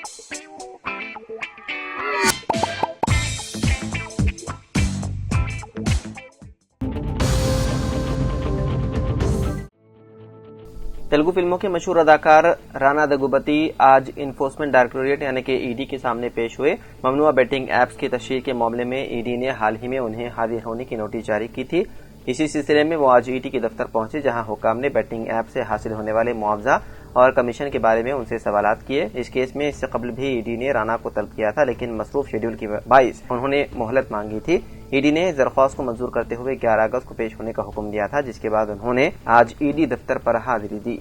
तेलुगु फिल्मों के मशहूर अदाकार राना दगुबती आज इन्फोर्समेंट डायरेक्टोरेट यानी कि ईडी के सामने पेश हुए। ममनुआ बेटिंग ऐप्स की तशहीर के मामले में ईडी ने हाल ही में उन्हें हाजिर होने की नोटिस जारी की थी। इसी सिलसिले में वो आज ईडी के दफ्तर पहुंचे, जहां हुक्काम ने बेटिंग ऐप से हासिल होने वाले मुआवजा और कमीशन के बारे में उनसे सवालात किए। इस केस में इससे कबल भी ईडी ने राना को तलब किया था, लेकिन मसरूफ शेड्यूल की बाइस उन्होंने मोहलत मांगी थी। ईडी ने दरख्वास्त को मंजूर करते हुए 11 अगस्त को पेश होने का हुक्म दिया था, जिसके बाद उन्होंने आज ईडी दफ्तर पर हाजिरी दी।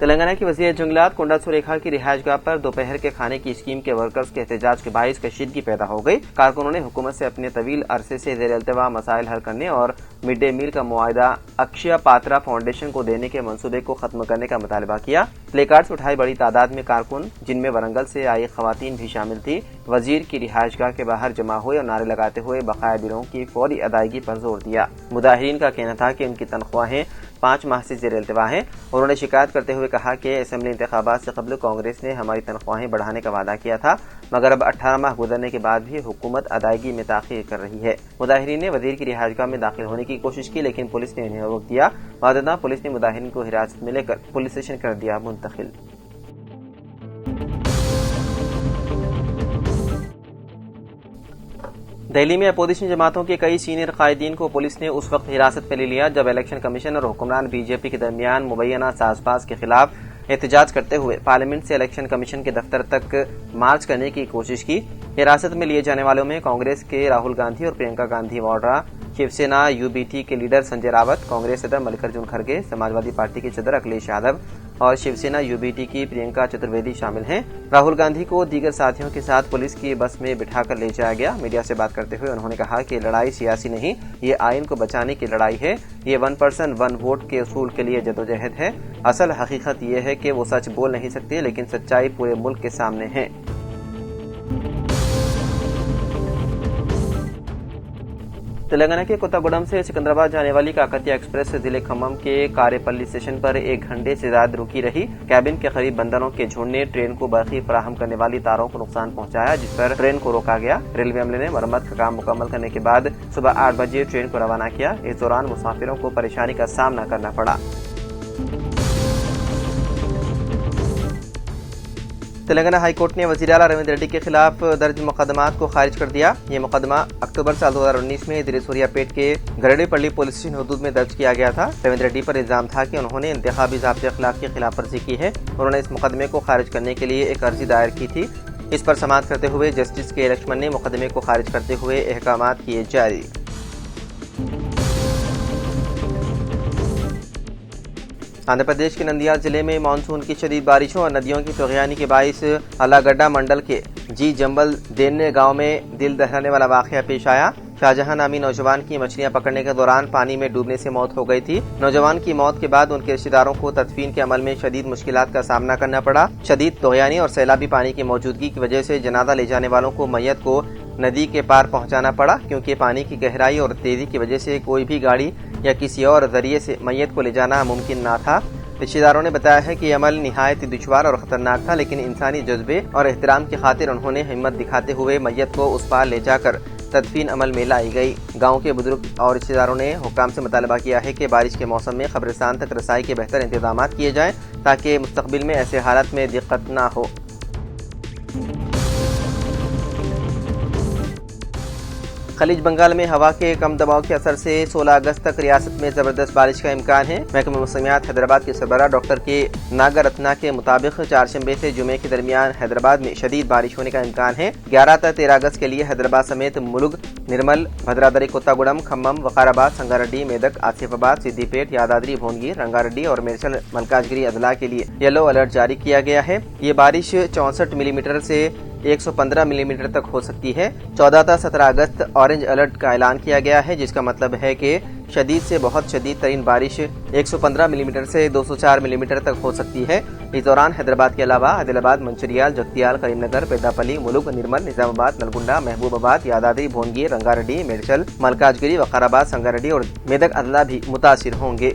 तेलंगाना की वज़ीर जंगलात कोंडा सुरेखा की रिहायशगाह पर दोपहर के खाने की स्कीम के वर्कर्स के एहतजाज के बाइस कशीदगी पैदा हो गई। कारकुनों ने हुकूमत से अपने तवील अरसे से ज़ेर अल्तवा मसाइल हल करने और मिड डे मील का मुआहदा अक्षय पात्रा फाउंडेशन को देने के मंसूबे को खत्म करने का मुतालबा किया। प्ले कार्ड्स उठाई बड़ी तादाद में कारकुन, जिनमें वरंगल से आई खवातीन भी शामिल थी, वजीर की रिहायशगाह के बाहर जमा हुए और नारे लगाते हुए बकाया बिलों की फौरी अदायगी पर जोर दिया। मुजाहिरीन का कहना था कि उनकी तनख्वाहें 5 माह से ज़ेर अल्तवा हैं। उन्होंने शिकायत करते हुए कहा कि असेंबली इंतखाबात से कबल कांग्रेस ने हमारी तनख्वाहें बढ़ाने का वादा किया था, मगर अब 18 माह गुजरने के बाद भी हुकूमत अदायगी में ताखीर कर रही है। मुजाहिरीन ने वजीर की रिहायशगाह में दाखिल होने की कोशिश की, लेकिन पुलिस ने इन्हें रोक दिया। वादना पुलिस ने मुजाहिरीन को हिरासत में लेकर पुलिस स्टेशन कर दिया मुंतकिल। दिल्ली में अपोजिशन जमातों के कई सीनियर कायदीन को पुलिस ने उस वक्त हिरासत में ले लिया जब इलेक्शन कमीशन और हुक्मरान बीजेपी के दरमियान मुबैना साजबाज के खिलाफ एहतजाज करते हुए पार्लियामेंट से इलेक्शन कमीशन के दफ्तर तक मार्च करने की कोशिश की। हिरासत में लिए जाने वालों में कांग्रेस के राहुल गांधी और प्रियंका गांधी वाड्रा, शिवसेना यूबीटी के लीडर संजय रावत, कांग्रेस सदर मल्लिकार्जुन खड़गे, समाजवादी पार्टी के सदर अखिलेश यादव और शिवसेना यूबीटी की प्रियंका चतुर्वेदी शामिल हैं। राहुल गांधी को दीगर साथियों के साथ पुलिस की बस में बिठाकर ले जाया गया। मीडिया से बात करते हुए उन्होंने कहा कि लड़ाई सियासी नहीं, ये आइन को बचाने की लड़ाई है। ये 1 पर्सन 1 वोट के उसूल के लिए जदोजहद है। असल हकीकत ये है कि वो सच बोल नहीं सकते, लेकिन सच्चाई पूरे मुल्क के सामने है। तेलंगाना के कोत्तागुडम से सिकंदराबाद जाने वाली काकतिया एक्सप्रेस जिले खम्मम के कारेपल्ली स्टेशन पर 1 घंटे से ज्यादा रुकी रही। कैबिन के करीब बंदरों के झुंड ने ट्रेन को बर्फी फराहम करने वाली तारों को नुकसान पहुंचाया, जिस पर ट्रेन को रोका गया। रेलवे अमले ने मरम्मत का काम मुकम्मल करने के बाद सुबह 8 बजे ट्रेन को रवाना किया। इस दौरान मुसाफिरों को परेशानी का सामना करना पड़ा। तेलंगाना हाईकोर्ट ने वज़ीर आला रविंद्र रेड्डी के खिलाफ दर्ज मुकदमात को खारिज कर दिया। ये मुकदमा अक्टूबर साल 2019 में दिरेसूरियापेट के गरडेपल्ली पुलिस स्टेशन हदूद में दर्ज किया गया था। रविंद्र रेड्डी पर इल्जाम था कि उन्होंने इंतखाबी ज़ाब्ते अखलाक की खिलाफ वर्जी की है। उन्होंने इस मुकदमे को खारिज करने के लिए एक अर्जी दायर की थी। इस पर समाअत करते हुए जस्टिस के लक्ष्मण ने मुकदमे को खारिज करते हुए अहकामात किए जारी। आंध्र प्रदेश के नंदियाल जिले में मानसून की शदीद बारिशों और नदियों की तुग़यानी के बाइस अलागड्डा मंडल के जी जंबल देन्ने गांव में दिल दहलाने वाला वाक़या पेश आया। शाहजहां नामी नौजवान की मछलियां पकड़ने के दौरान पानी में डूबने से मौत हो गई थी। नौजवान की मौत के बाद उनके रिश्तेदारों को तदफीन के अमल में शदीद मुश्किलात का सामना करना पड़ा। शदीद तुग़यानी और सैलाबी पानी की मौजूदगी की वजह से जनाजा ले जाने वालों को मैयत को नदी के पार पहुंचाना पड़ा, क्योंकि पानी की गहराई और तेजी की वजह से कोई भी गाड़ी या किसी और जरिए से मैयत को ले जाना मुमकिन न था। रिश्तेदारों ने बताया है कि यह अमल निहायत दुश्वार और खतरनाक था, लेकिन इंसानी जज्बे और एहतराम की खातिर उन्होंने हिम्मत दिखाते हुए मैयत को उस पार ले जाकर तदफीन अमल में लाई गई। गांव के बुजुर्ग और रिश्तेदारों ने हुक्काम से मुतालबा किया है कि बारिश के मौसम में कब्रिस्तान तक रसाई के बेहतर इंतजाम किए जाएं, ताकि मुस्तकबिल में ऐसे हालात में दिक्कत न हो। खलीज बंगाल में हवा के कम दबाव के असर से 16 अगस्त तक रियासत में जबरदस्त बारिश का इम्कान है। महकमा मौसमियात हैदराबाद के सरबराह डॉक्टर के नागरत्ना के मुताबिक चारशंबे से जुमे के दरमियान हैदराबाद में शदीद बारिश होने का इम्कान है। 11 से 13 अगस्त के लिए हैदराबाद समेत मुलुग, निर्मल, भद्रादरी, कोत्तागुडम, खम्मम, वकाराबाद, संगारेड्डी, मेदक, आसिफाबाद, सिद्दीपेट, यादाद्री, भुवनगिर, रंगारेड्डी और मेरचल मलकाजगिरी अदला के लिए येलो अलर्ट जारी किया गया है। ये बारिश 64 मिलीमीटर से 115 मिलीमीटर तक हो सकती है। 14 से 17 अगस्त ऑरेंज अलर्ट का ऐलान किया गया है, जिसका मतलब है कि शदीद से बहुत शदीद तरीन बारिश 115 मिलीमीटर से 204 मिलीमीटर तक हो सकती है। इस दौरान हैदराबाद के अलावा आदिलाबाद, मंचिरियाल, जगतियाल, करीमनगर, पेद्दापल्ली, मुलुग, निर्मल, निजामाबाद, नलगुंडा, महबूबाबाद, यादाद्री, भुवनगिर, रंगारेड्डी, मेडचल, मलकाजगिरी, वकाराबाद, संगारेड्डी और मेदक अदला भी मुतासिर होंगे।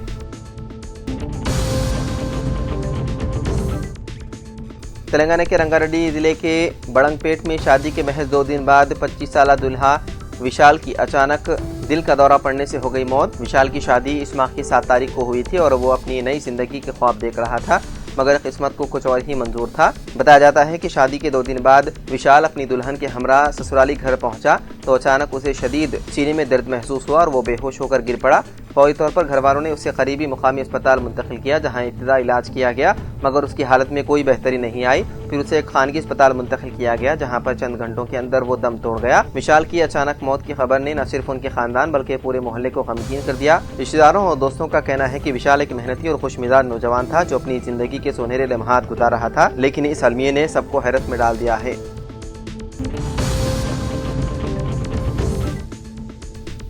तेलंगाना के रंगारेड्डी जिले के बड़ंगपेट में शादी के महज 2 दिन बाद 25 साला दुल्हा विशाल की अचानक दिल का दौरा पड़ने से हो गई मौत। विशाल की शादी इस माह की 7 तारीख को हुई थी और वो अपनी नई जिंदगी के ख्वाब देख रहा था, मगर किस्मत को कुछ और ही मंजूर था। बताया जाता है कि शादी के 2 दिन बाद विशाल अपनी दुल्हन के हमरा ससुराली घर पहुंचा तो अचानक उसे शदीद सीने में दर्द महसूस हुआ और वो बेहोश होकर गिर पड़ा। फौरी तौर पर घर वालों ने उसे करीबी मुकामी अस्पताल मुंतकिल किया, जहां इब्तदा इलाज किया गया, मगर उसकी हालत में कोई बेहतरी नहीं आई। फिर उसे एक खानगी अस्पताल मुंतकिल किया गया, जहां पर चंद घंटों के अंदर वो दम तोड़ गया। विशाल की अचानक मौत की खबर ने न सिर्फ उनके खानदान बल्कि पूरे मोहल्ले को गमगीन कर दिया। रिश्तेदारों और दोस्तों का कहना है कि विशाल एक मेहनती और खुशमिजाज नौजवान था जो अपनी जिंदगी के सुनहरे लम्हात गुजार रहा था, लेकिन इस अलमिये ने सबको हैरत में डाल दिया है।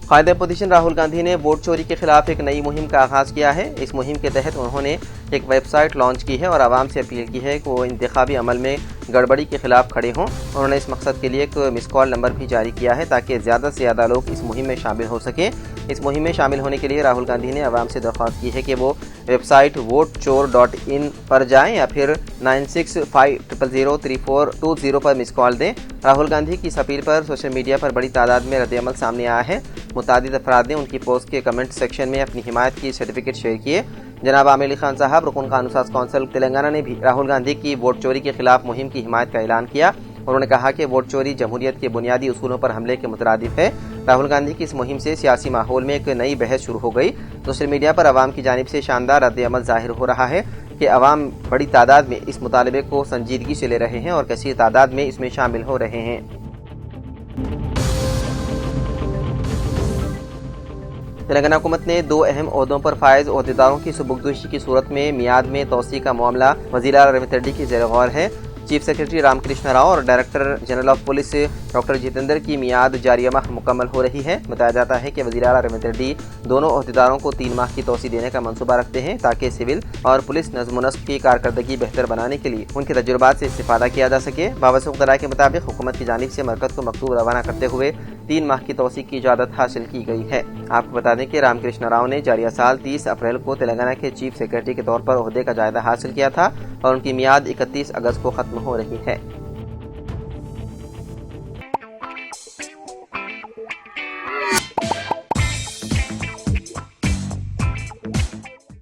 कायदे अपोजिशन राहुल गांधी ने वोट चोरी के खिलाफ एक नई मुहिम का आगाज किया है। इस मुहिम के तहत उन्होंने एक वेबसाइट लॉन्च की है और आवाम से अपील की है कि वो इंतखाबी अमल में गड़बड़ी के खिलाफ खड़े हों। उन्होंने इस मकसद के लिए एक मिस कॉल नंबर भी जारी किया है ताकि ज़्यादा से ज़्यादा लोग इस मुहिम में शामिल हो सकें। इस मुहिम में शामिल होने के लिए राहुल गांधी ने आवाम से दरख्वास्त की है कि वो वेबसाइट वोटचोर.in पर जाएं या फिर 9650003420 पर मिस कॉल दें। राहुल गांधी की इस अपील पर सोशल मीडिया पर बड़ी तादाद में रद्द-ए-अमल सामने आया है। मुतादिद अफराद ने उनकी पोस्ट के कमेंट सेक्शन में अपनी हिमायत की सर्टिफिकेट शेयर किए। जनाब आमिर अली खान साहब, रुकन कानून साज कौंसिल तेलंगाना ने भी राहुल गांधी की वोट चोरी के खिलाफ मुहिम की हिमायत का ऐलान किया। उन्होंने कहा कि वोट चोरी जमहूरियत के बुनियादी उसूलों पर हमले के मुतरादिफ है। राहुल गांधी की इस मुहिम से सियासी माहौल में एक नई बहस शुरू हो गई। सोशल मीडिया पर अवाम की जानिब से शानदार रद्द-ए-अमल जाहिर हो रहा है कि अवाम बड़ी तादाद में इस मुतालबे को संजीदगी से ले रहे हैं और कसीर तादाद में इसमें शामिल हो रहे हैं। तेलंगाना हुकूमत ने 2 अहम ओहदों पर फायज ओहदेदारों की सुबुकदोशी की सूरत में मियाद में तोसी का मामला वज़ीर आला रेवंत रेड्डी की ज़ेर गौर है। चीफ सेक्रेटरी रामकृष्ण राव और director general of police doctor Jitendra की मियाद जारी माह मुकम्मल हो रही है। बताया जाता है कि वज़ीर आला रेवंत रेड्डी दोनों ओहदेदारों को 3 माह की तोसी देने का मंसूबा रखते हैं ताकि सिविल और पुलिस नज़्म नस्क की कारकर्दगी बेहतर बनाने के लिए उनके तजुर्बात से इस्तिफादा किया जा सके। बावसूख दलाइल के मुताबिक हुकूमत की जानिब से मरकज़ को मकतूब रवाना करते हुए 3 माह की तोसी की इजाज़त हासिल की गई है। आपको बता दें कि रामकृष्ण राव ने जारिया साल 30 अप्रैल को तेलंगाना के चीफ सेक्रेटरी के तौर पर ओहदे का जायजा हासिल किया था और उनकी मियाद 31 अगस्त को खत्म हो रही है।